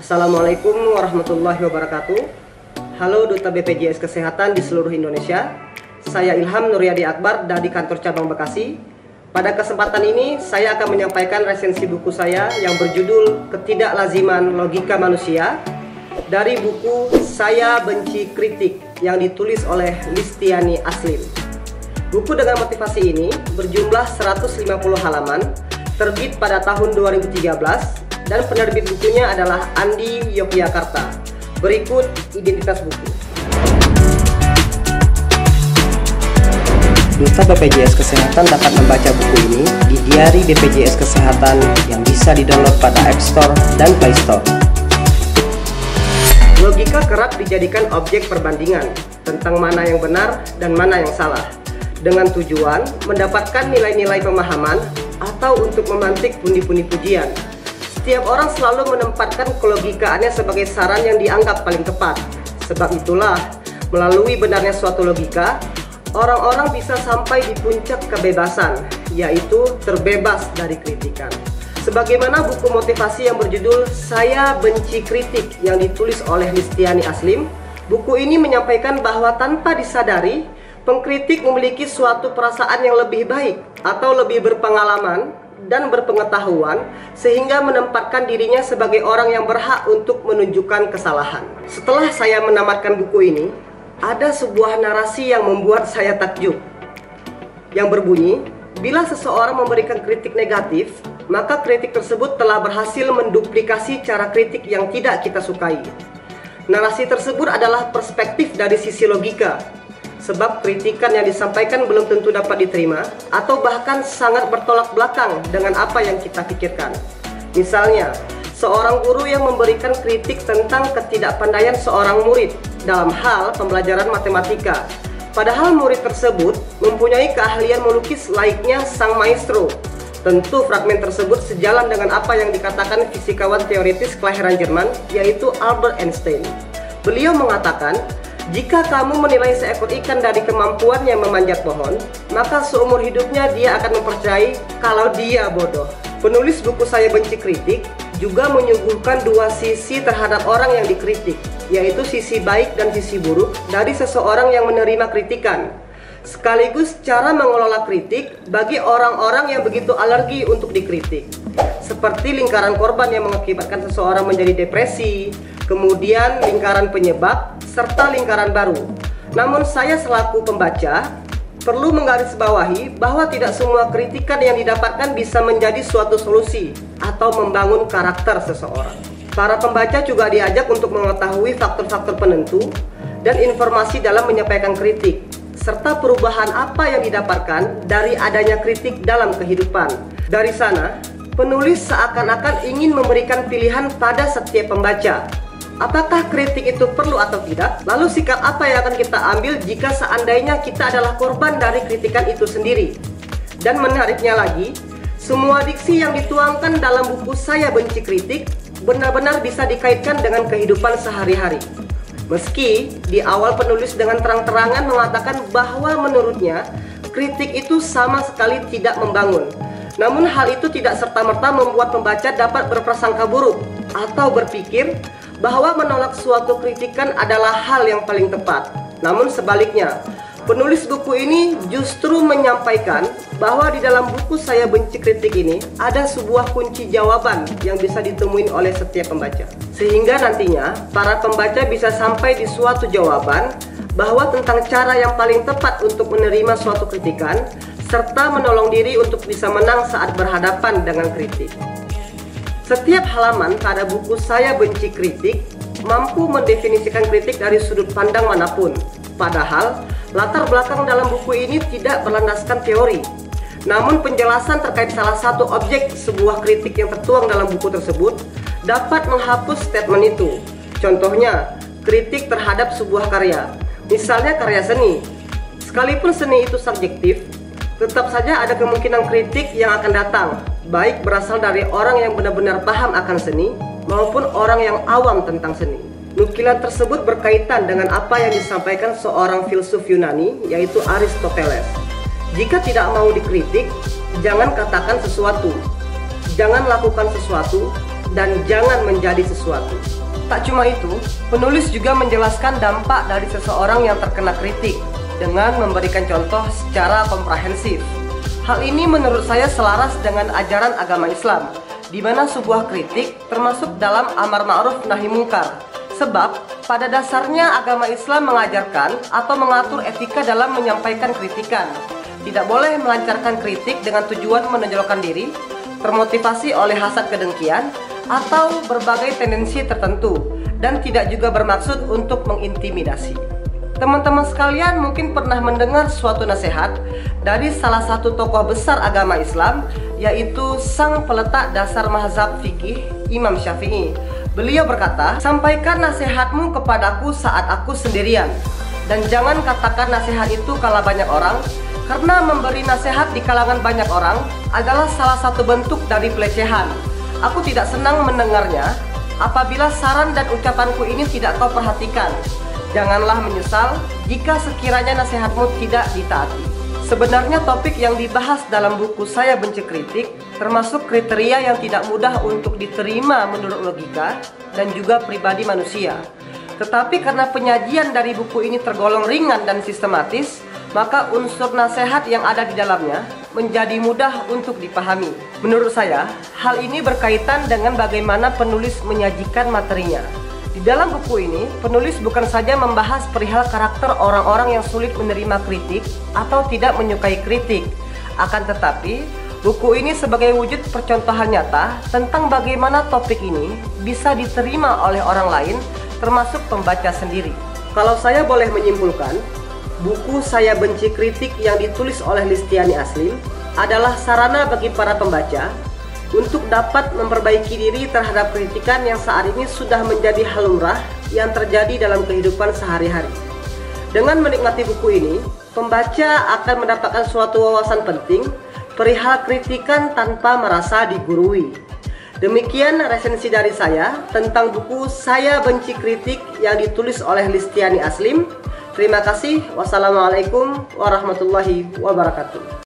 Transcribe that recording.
Assalamualaikum warahmatullahi wabarakatuh. Halo Duta BPJS Kesehatan di seluruh Indonesia. Saya Ilham Nuryadi Akbar dari kantor cabang Bekasi. Pada kesempatan ini saya akan menyampaikan resensi buku saya yang berjudul Ketidaklaziman Logika Manusia dari buku Saya Benci Kritik yang ditulis oleh Listiani Aslim. Buku dengan motivasi ini berjumlah 150 halaman, terbit pada tahun 2013 dan penerbit bukunya adalah Andi Yogyakarta. Berikut identitas buku. Duta BPJS Kesehatan dapat membaca buku ini di Diari BPJS Kesehatan yang bisa didownload pada App Store dan Play Store. Logika kerap dijadikan objek perbandingan tentang mana yang benar dan mana yang salah, dengan tujuan mendapatkan nilai-nilai pemahaman atau untuk memantik pundi-pundi pujian. Setiap orang selalu menempatkan kelogikaannya sebagai saran yang dianggap paling tepat. Sebab itulah, melalui benarnya suatu logika, orang-orang bisa sampai di puncak kebebasan, yaitu terbebas dari kritikan. Sebagaimana buku motivasi yang berjudul Saya Benci Kritik yang ditulis oleh Listiani Aslim, buku ini menyampaikan bahwa tanpa disadari, pengkritik memiliki suatu perasaan yang lebih baik atau lebih berpengalaman dan berpengetahuan sehingga menempatkan dirinya sebagai orang yang berhak untuk menunjukkan kesalahan. Setelah saya menamatkan buku ini, ada sebuah narasi yang membuat saya takjub, yang berbunyi, bila seseorang memberikan kritik negatif, maka kritik tersebut telah berhasil menduplikasi cara kritik yang tidak kita sukai. Narasi tersebut adalah perspektif dari sisi logika, sebab kritikan yang disampaikan belum tentu dapat diterima atau bahkan sangat bertolak belakang dengan apa yang kita pikirkan. Misalnya, seorang guru yang memberikan kritik tentang ketidakpandaian seorang murid dalam hal pembelajaran matematika, padahal murid tersebut mempunyai keahlian melukis layaknya sang maestro. Tentu fragmen tersebut sejalan dengan apa yang dikatakan fisikawan teoritis kelahiran Jerman, yaitu Albert Einstein. Beliau mengatakan, jika kamu menilai seekor ikan dari kemampuannya memanjat pohon, maka seumur hidupnya dia akan mempercayai kalau dia bodoh. Penulis buku Saya Benci Kritik juga menyuguhkan dua sisi terhadap orang yang dikritik, yaitu sisi baik dan sisi buruk dari seseorang yang menerima kritikan, sekaligus cara mengelola kritik bagi orang-orang yang begitu alergi untuk dikritik, seperti lingkaran korban yang mengakibatkan seseorang menjadi depresi, kemudian lingkaran penyebab, serta lingkaran baru. Namun saya selaku pembaca perlu menggarisbawahi bahwa tidak semua kritikan yang didapatkan bisa menjadi suatu solusi atau membangun karakter seseorang. Para pembaca juga diajak untuk mengetahui faktor-faktor penentu dan informasi dalam menyampaikan kritik, serta perubahan apa yang didapatkan dari adanya kritik dalam kehidupan. Dari sana, penulis seakan-akan ingin memberikan pilihan pada setiap pembaca. Apakah kritik itu perlu atau tidak? Lalu sikap apa yang akan kita ambil jika seandainya kita adalah korban dari kritikan itu sendiri? Dan menariknya lagi, semua diksi yang dituangkan dalam buku Saya Benci Kritik benar-benar bisa dikaitkan dengan kehidupan sehari-hari. Meski di awal penulis dengan terang-terangan mengatakan bahwa menurutnya kritik itu sama sekali tidak membangun. Namun hal itu tidak serta-merta membuat pembaca dapat berprasangka buruk atau berpikir bahwa menolak suatu kritikan adalah hal yang paling tepat. Namun sebaliknya, penulis buku ini justru menyampaikan bahwa di dalam buku Saya Benci Kritik ini ada sebuah kunci jawaban yang bisa ditemui oleh setiap pembaca. Sehingga nantinya para pembaca bisa sampai di suatu jawaban bahwa tentang cara yang paling tepat untuk menerima suatu kritikan serta menolong diri untuk bisa menang saat berhadapan dengan kritik. Setiap halaman pada buku Saya Benci Kritik mampu mendefinisikan kritik dari sudut pandang manapun. Padahal, latar belakang dalam buku ini tidak berlandaskan teori. Namun penjelasan terkait salah satu objek sebuah kritik yang tertuang dalam buku tersebut dapat menghapus statement itu. Contohnya, kritik terhadap sebuah karya. Misalnya karya seni. Sekalipun seni itu subjektif, tetap saja ada kemungkinan kritik yang akan datang, baik berasal dari orang yang benar-benar paham akan seni maupun orang yang awam tentang seni. Nukilan tersebut berkaitan dengan apa yang disampaikan seorang filsuf Yunani, yaitu Aristoteles. Jika tidak mau dikritik, jangan katakan sesuatu, jangan lakukan sesuatu, dan jangan menjadi sesuatu. Tak cuma itu, penulis juga menjelaskan dampak dari seseorang yang terkena kritik dengan memberikan contoh secara komprehensif. Hal ini menurut saya selaras dengan ajaran agama Islam, di mana sebuah kritik termasuk dalam amar ma'ruf nahi mungkar. Sebab pada dasarnya agama Islam mengajarkan atau mengatur etika dalam menyampaikan kritikan. Tidak boleh melancarkan kritik dengan tujuan menonjolkan diri, termotivasi oleh hasad kedengkian, atau berbagai tendensi tertentu, dan tidak juga bermaksud untuk mengintimidasi. Teman-teman sekalian mungkin pernah mendengar suatu nasihat dari salah satu tokoh besar agama Islam, yaitu sang peletak dasar mazhab fikih, Imam Syafi'i. Beliau berkata, "Sampaikan nasihatmu kepadaku saat aku sendirian, dan jangan katakan nasihat itu kala banyak orang, karena memberi nasihat di kalangan banyak orang adalah salah satu bentuk dari pelecehan. Aku tidak senang mendengarnya apabila saran dan ucapanku ini tidak kau perhatikan. Janganlah menyesal jika sekiranya nasihatmu tidak ditaati." Sebenarnya topik yang dibahas dalam buku Saya Benci Kritik termasuk kriteria yang tidak mudah untuk diterima menurut logika dan juga pribadi manusia. Tetapi karena penyajian dari buku ini tergolong ringan dan sistematis, maka unsur nasihat yang ada di dalamnya menjadi mudah untuk dipahami. Menurut saya, hal ini berkaitan dengan bagaimana penulis menyajikan materinya. Di dalam buku ini, penulis bukan saja membahas perihal karakter orang-orang yang sulit menerima kritik atau tidak menyukai kritik. Akan tetapi, buku ini sebagai wujud percontohan nyata tentang bagaimana topik ini bisa diterima oleh orang lain, termasuk pembaca sendiri. Kalau saya boleh menyimpulkan, buku Saya Benci Kritik yang ditulis oleh Listiani Aslim adalah sarana bagi para pembaca untuk dapat memperbaiki diri terhadap kritikan yang saat ini sudah menjadi hal lumrah yang terjadi dalam kehidupan sehari-hari. Dengan menikmati buku ini, pembaca akan mendapatkan suatu wawasan penting perihal kritikan tanpa merasa digurui. Demikian resensi dari saya tentang buku Saya Benci Kritik yang ditulis oleh Listiani Aslim. Terima kasih. Wassalamualaikum warahmatullahi wabarakatuh.